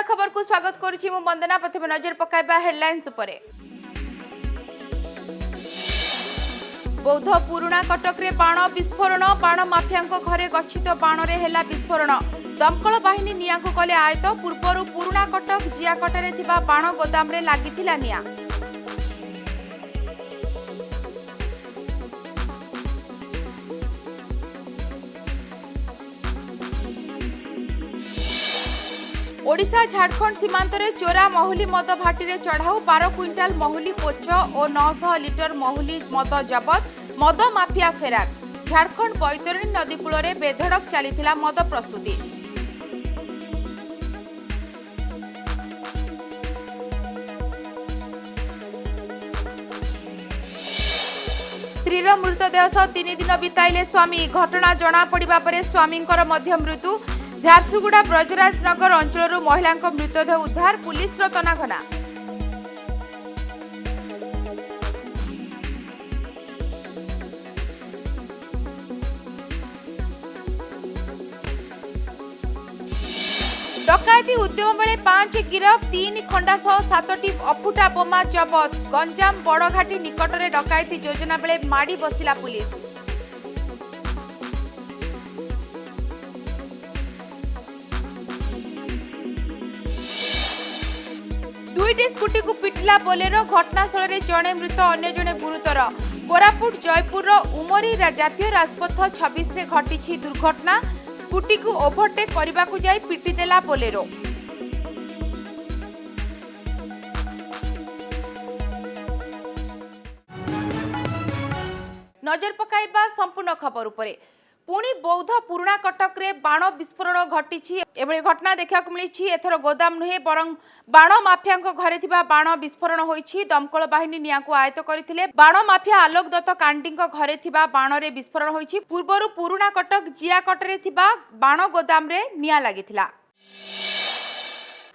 खबर को स्वागत करुछि मु वंदना। प्रथम नजर पकाइबा हेडलाइंस उपरे। बौद्ध पुराणा कटक रे बाण विस्फोरण, बाण माफिया घरे गच्छित बाण रे हेला विस्फोरण। दमकल बाहिनी निया को कले आयत। पूर्वरु पुराणा कटक जियाकटे थिबा बाण गोदाम रे लागिथिला निया। ओडिशा झारखंड सीमांत रे चोरा महुली मद भाटी रे चढ़ाऊ। 12 क्विंटाल महुली पोच और 900 लिटर महुली मद जबत। मद माफिया फेरार। झारखंड बैतरणी नदी कूल रे बेधड़क चलीथिला मद प्रस्तुति। स्त्रीर मृतदेह सह 3 दिन बिताइले स्वामी। घटना जना पड़िबा परे स्वामींकर मध्य मृत्यु। झारसुगुड़ा ब्रजराज नगर अंचल महिला मृतदेह उद्धार। पुलिस तनाघना। डकायती उद्यम बेले 5 गिरफ, 3 खंडा सह 7टी अफुटा बोमा जबत। गंजाम बड़घाटी निकट में डकायती योजना बेले माड़ी बसिला पुलिस। दुईटी स्कूटी को पिटिला बोलेरो। घटनास्थल में जड़े मृत अन्य जड़े गुरुतर। कोरापुट जयपुर उमरी जातीय राजपथ 26 रे घटी दुर्घटना। स्कूटी को ओभरटेक करने को जाई पिटिदेला बोलेरो। नजर पकाइबा संपूर्ण खबर उपरे। पुणी बौद्ध पुराणा कटक रे बाण विस्फोरण घटी। एभली घटना देखा मिली। एथर गोदाम नुहे बरं बाण माफिया घरे थिबा बाण विस्फोरण होईछि। दमकल बाहिनी निया को आयत्त करथिले। बाण माफिया आलोक दत्त कांडी घरे थिबा बाण रे विस्फोरण होईछि। पूर्वरु पुराणा कटक जियाकटे थिबा बाण गोदाम रे निया लागिथिला।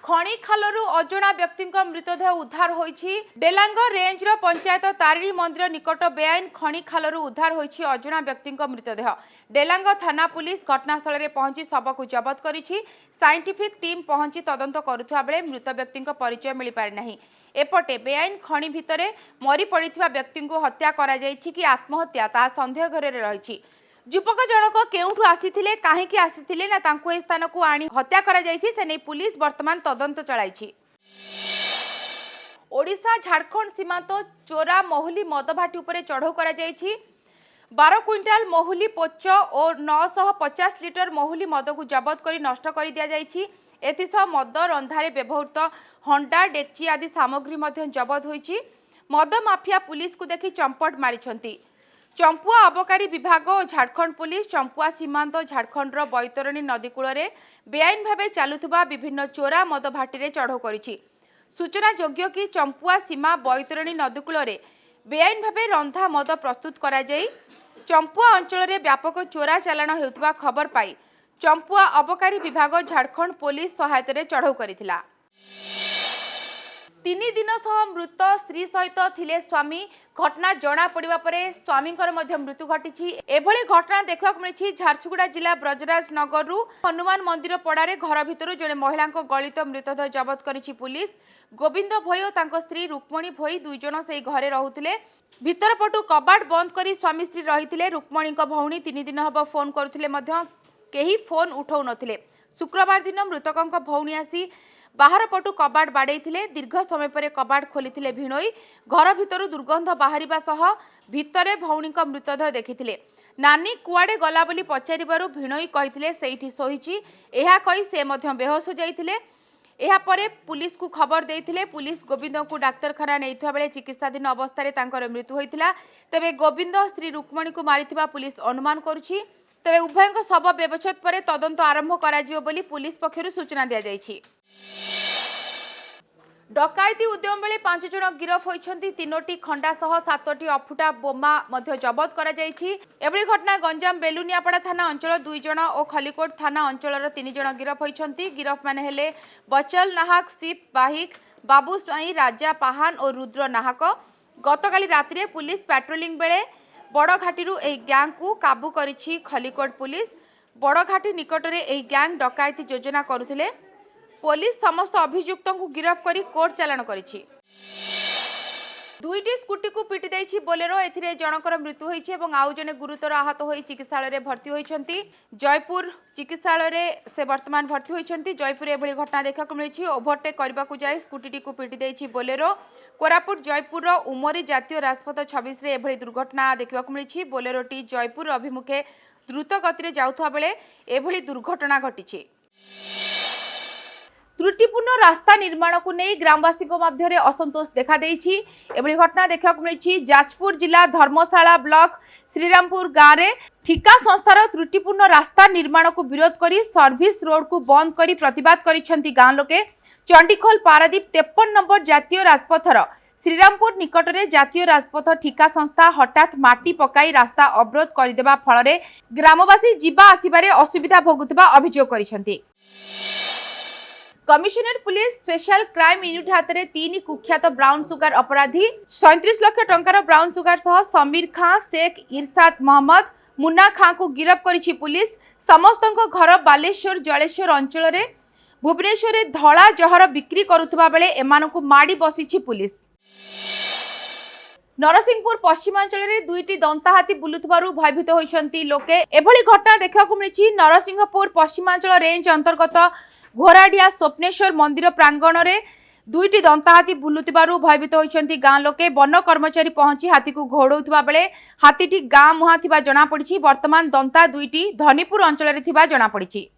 खणी खालरू अजणा व्यक्ति मृतदेह उद्धार होईछि। डेलांग रेंज रो पंचायत तारिणी मंदिर निकट बेआईन खणी खालरू उद्धार होईछि अजणा व्यक्ति मृतदेह। डेलांग थाना पुलिस घटनास्थल में पहुंची शव को जबत करिछि। साइंटिफिक टीम पहुंची तदंत करुथुवा बेले मृत व्यक्ति परिचय मिल पारि नाही। एपटे बेआईन खणी भितरे मरी पड़िथिबा व्यक्ति को हत्या करा जायछि कि आत्महत्या ता संदेह घरे रहिछि। युवक जनक केउठु आसीथिले, काहेकि आसीथिले ना तांको ए स्थान को आनी हत्या करा जायछि से नै पुलिस वर्तमान तदंत चलाइछि। ओडिशा झारखंड सीमांत चोरा महुली मद भाटी उपरे चढ़ऊ करा जायछि। 12 क्विंटाल महुली पोच और 950 लिटर महुली मद को जबत करी नष्ट कर दिया जायछि। एथिसह मद रंधारे व्यवहृत हंडा डेक्ची आदि सामग्री मध्य जबत होईछि। मद माफिया पुलिस को देखि चंपट मारिछंती। चंपुआ अबकारी विभाग और झारखंड पुलिस चंपुआ सीमांत झारखंड बैतरणी नदी कूल में बेआईन भाव चलुवा विभिन्न चोरा मद भाटी में चढ़ऊ करिछि। सूचना योग्य कि चंपुआ सीमा बैतरणी नदी कूल में बेआईन भाव रंधा मद प्रस्तुत करा जाई चंपुआ अंचल में व्यापक चोरा चालाण हेउतबा खबर पाई चंपुआ अबकारी विभाग झारखंड पुलिस सहायता चढ़ऊ करिथिला। 3 दिन सह मृत स्त्री सहित थिले स्वामी। घटना जना पड़िबा परे स्वामींकर मध्य मृत्यु घटी। एभली घटना देखा मिली। झारसुगुड़ा जिला ब्रजराज नगर हनुमान मंदिर पड़ारे घर भितर जड़े महिला गलित मृतदेह जबत करिछि पुलिस। गोविंद भोई और तांको स्त्री रुक्मणी भोई 2 जण से घरे रहुथिले। भितर पटु कबाट बंद करी स्वामी स्त्री रहिथिले। रुक्मणी भौणी 3 दिन हब फोन करुथिले मध्य केही फोन उठाउ नथिले। शुक्रवार दिन मृतकंक भौणी आसी बाहर पटु कबाट बाड़े। दीर्घ समय पर कबाट खोली भिणोई। घर भितर दुर्गंध बाहरिबा सह भितरे भौणी मृतदेह देखिथिले। नानी कुआडे गला बोली पचारिबारु भिणोई कहिथिले सेठी सोहिची। एहा कहि से मध्य बेहोश हो जाइथिले। एहा परे पुलिस को खबर देइथिले। पुलिस गोविंद को डाक्तरखाना नेइथवा बेले चिकित्साधीन अवस्था रे तांकर मृत्यु होइथिला। तबे गोविंद स्त्री रुक्मणी को मारिथिबा पुलिस अनुमान करुछि। तबे उभयଙ୍କ शव व्यवच्छेद पर तदंत आरंभ कराजियो बोली पुलिस पक्षरु सूचना दिया जाइछि। डकायती उद्यम बेले 5 जण गिरफ होइछन्ती। 3टी खंडा सह 7टी अफुटा बोमा मध्य जबत करा जाइछि। एभली घटना गंजाम बेलुनियापड़ा थाना अंचल 2 जण और खलिकोट थाना अंचल 3 जण गिरफ होइछन्ती। गिरफ माने हेले बचल नाहक, सिप बाहिक, बाबू स्वाई, राजा पाहान और रुद्र नाहक। गतकाली रात्रि पुलिस पेट्रोलिंग बेले बड़घाटी ए गैंग को काबू करिछि खलिकोट पुलिस। बड़घाटी निकट में यह गैंग डकायती योजना करुथिले। पुलिस समस्त अभियुक्तों को गिरफ्त कर कोर्ट चालाण करिछि। दुईटी स्कूटी को पिटी देछि बोलेरो एथिरे जनकर मृत्यु होइछि एवं आउ जने गुरुतर आहत होई चिकित्सालय रे भर्ती होइछन्ति। जयपुर चिकित्सालय रे से वर्तमान भर्ती होइछन्ति। जयपुर एभली घटना देखा को मिलिछि। ओवरटेक करबा को जाय स्कूटी को पिटी देछि बोलेरो। कोरापुट जयपुर उमरी जातीय राजपथ 26 रे एभली दुर्घटना देखा को मिलिछि। बोलेरोटी जयपुर अभिमुखे द्रुत गति रे जाउथवा बेले एभली दुर्घटना घटिछि। त्रुटिपूर्ण रास्ता निर्माण को नहीं ग्रामवासी मध्य असंतोष देखा देइछि। एभली घटना देखा मिली जाजपुर जिला धर्मशाला ब्लॉक श्रीरामपुर गाँव में ठिका संस्थार त्रुटिपूर्ण रास्ता निर्माण को विरोध करी सर्विस रोड को बंद करी प्रतिवाद करिसेंति गाँव लोके। चंडीखोल पारादीप 53 नंबर जातीय राजपथर श्रीरामपुर निकटरे जातीय राजपथ ठिका संस्था हठात माटी पकाई रास्ता अवरोध करदेबा फल ग्रामवासी जीवा आसिबारे असुविधा भोगुथिबा अभियोग करिसेंति। Commissionerate police special crime unit हाथ में 3 कुख्यात ब्राउन सुगर अपराधी 37 लाख टंकार ब्राउन सुगर सह समीर खां, शेख इरशाद मोहम्मद, मुन्ना खां को गिरफ्त करिछि पुलिस। समस्त घर बालेश्वर जलेश्वर अंचल में भुवनेश्वर धला जहर बिक्री करुवा बेले एमानकु माड़ी बसिछि पुलिस। नरसिंहपुर पश्चिमांचल में 2टी दंता हाथी बुलुथबारु भयभीत होइछन्ति लोके। एभली घटना देखा मिली नरसिंहपुर पश्चिमांचल रेंज अंतर्गत घोराडिया स्वप्नेश्वर मंदिर प्रांगण में 2टी दंता हाथी बुलुथिबारु भयभीत होइछन्ति गाँ लोके। वन कर्मचारी पहुंची हाथी को घोड़ौथिबा बेले हाथीटी गाँ मुहां थिबा जणा पड़िछि। वर्तमान दंता 2टी धनीपुर अंचल में थिबा जणा पड़िछि।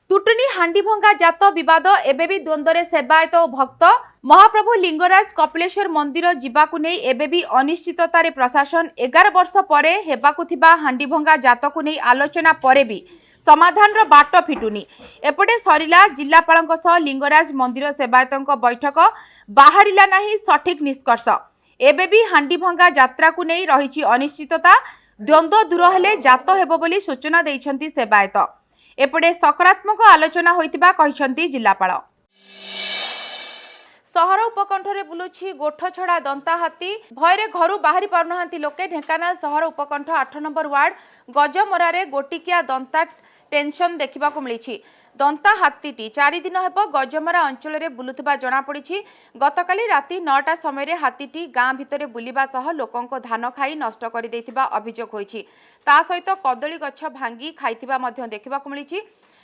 तुटुनी हांडीभंगा जात विवाद एबे भी द्वंद्व सेवायत और भक्त। महाप्रभु लिंगराज कपिलेश्वर मंदिर जीवाकु नहीं एबे भी अनिश्चिततार प्रशासन 11 वर्ष पर हेबाकु थिबा हांडीभंगा जात को नहीं आलोचना परे भी समाधान बाट फिटुनी। एपटे सरिला जिलापाल लिंगराज मंदिर सेवायत बैठक बाहरिला नहीं सठिक निष्कर्ष। एबे भी हांडीभंगा यात्रा को नहीं रही अनिश्चितता। द्वंद्व दूर हेले जात हेबो बोली सूचना देइछन्ति सेवायत। एपटे सकारात्मक आलोचना होइतिबा कहिछन्ति जिलापाल। सहर उपकंठरे बुलुछि गोठ छड़ा दंता हाथी भयरे घरु बाहरी पारुनाहांती लोके। ढेंकानाल सहर उपकंठ 8 नंबर वार्ड गजमरारे गोटिकिया दंता टेंशन देखा मिली। दंता हाथीटी 4 दिन हेब गजमरा अंचल में बुलुथिबा जणा पड़िछि। गतकाली राति 9टा समय हाथीटी गाँ भितर बुलिबा सह लोकंको धान खाई नष्ट कर देथिबा अभियोग होइछि। ता सहित कदली गछ भांगी खाइथिबा मध्य देखा मिली।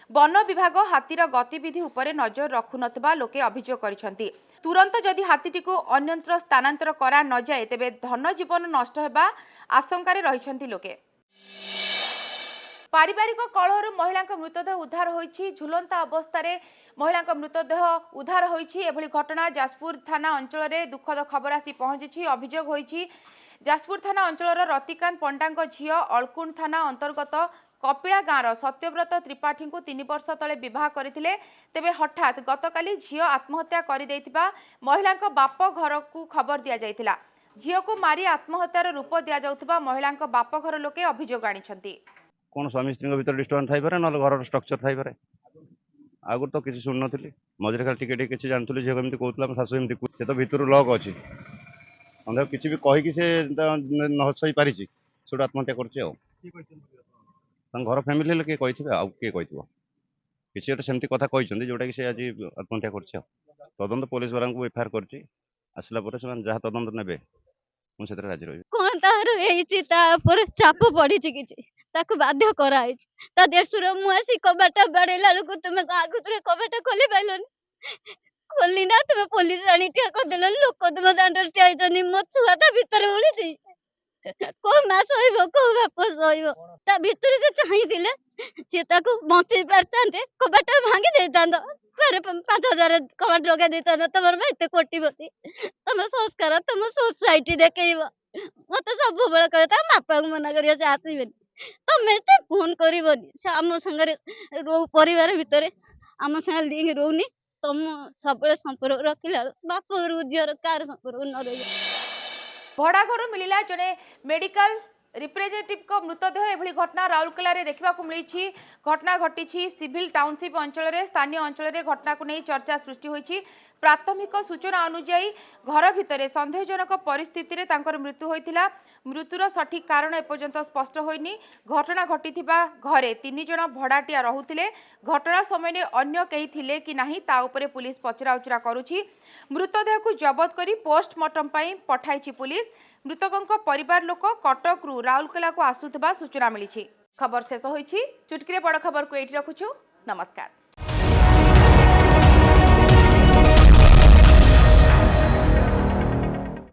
वन विभाग हाथीर गतिविधि उपरे नजर रखु नथिबा लोके अभियोग करिसेंति। तुरंत जदि हाथीटी को अन्यत्र स्थानांतर करा न जाए तेबे धन जीवन नष्ट हेबा आशंका रहिसेंति लोके। पारिवारिक कलहर महिला मृतदेह उद्धार होइछि। झुलंता अवस्था महिला मृतदेह उद्धार होइछि। एभली घटना जाजपुर थाना अंचल में दुखद खबर आसी पहुंची। अभियोग होइछि जाजपुर थाना अंचल रतिकांत पंडांग झियो अल्कुंड थाना अंतर्गत कपिला गाँवर सत्यव्रत त्रिपाठी को 3 वर्ष तले विवाह करथिले। तेबे हठात गतकाली झियो आत्महत्या कर देथिबा महिला बाप घर को खबर दिया जायतिला। झियो को मारी आत्महत्यार रूप दिया जाउथिबा महिला बाप घर लोके अभियोग आनिछन्ति। कौन स्वामी स्त्री भर डिस्टर्बान्स थी पारे ना घर स्ट्रक्चर थी पारे। आगुरी तो किसी शुणु नी मझे खाली टिके किसी जानती झील कमी कहला शाशु एमती से तो भितर लक अच्छी अंदर किसी भी कहीकि से न सही पारी से आत्महत्या कर घर फैमिली किए कही आउ किए कही किसी गोटे सेमती कथा कहते जोटा कि आज आत्महत्या कर तदंत पुलिस वाला एफआईआर कर आसला जहाँ तदंत ने मुझे राजी रही कौन तार चाप पड़ी ताकू बाध्य कराई ता देशुर मुआसी कबाट बाड़ेला लोक तुमे आगु तुरे कबाट खोली पाइलन खोली ना तुमे पुलिस आनी ठिया कर देलन लोक तुमे दांडर ठिया जनी मो छुआ ता भीतर ओली छी को ना सोइबो को बाप सोइबो ता भीतर से चाहि दिले से ताकू बंचै परतांते कबाट भांगी देतांत पर 5000 कबाट लगा देतांत तमर भाई कोटीपति तम संस्कार तम सोसाइटी देखैबो मते सब बेला कहता बापा मना करिया से आसीबेनी तमे ते फोन करबनी से आम संगे रो परिवार भितर आम संगे लिंक रोनी तुम सब संपर्क रखिला बाप झीर कार संपर्क न रही। भड़ा घर मिलिला जने मेडिकल रिप्रेजेंटेटिव मृतदेह एभली घटना राउरकेला रे देखा मिली। घटना घटी सिविल टाउनशिप अंचल स्थानीय अंचल घटना को नहीं चर्चा सृष्टि होती। प्राथमिक सूचना अनुजाई घर भितर सन्देहजनक परिस्थिति रे तांकर मृत्यु होइतिला। मृत्युर सठिक कारण एपर्यंत स्पष्ट होइनी। घटना घटी घरे 3 जन भड़ाटिया रहुतिले। घटना समय अन्य कहीं थिले कि नाही ता उपरे पुलिस पचराउचरा करुछि। मृतदेह को जबत करी पोस्टमार्टम पई पठाइछि पुलिस। मृतकों परिवार लोक कटक रु राउरकेला को आसुथिबा सूचना मिली। खबर शेष होइछि। चुटकीरे बड़ खबर को एठी रखुछु। नमस्कार।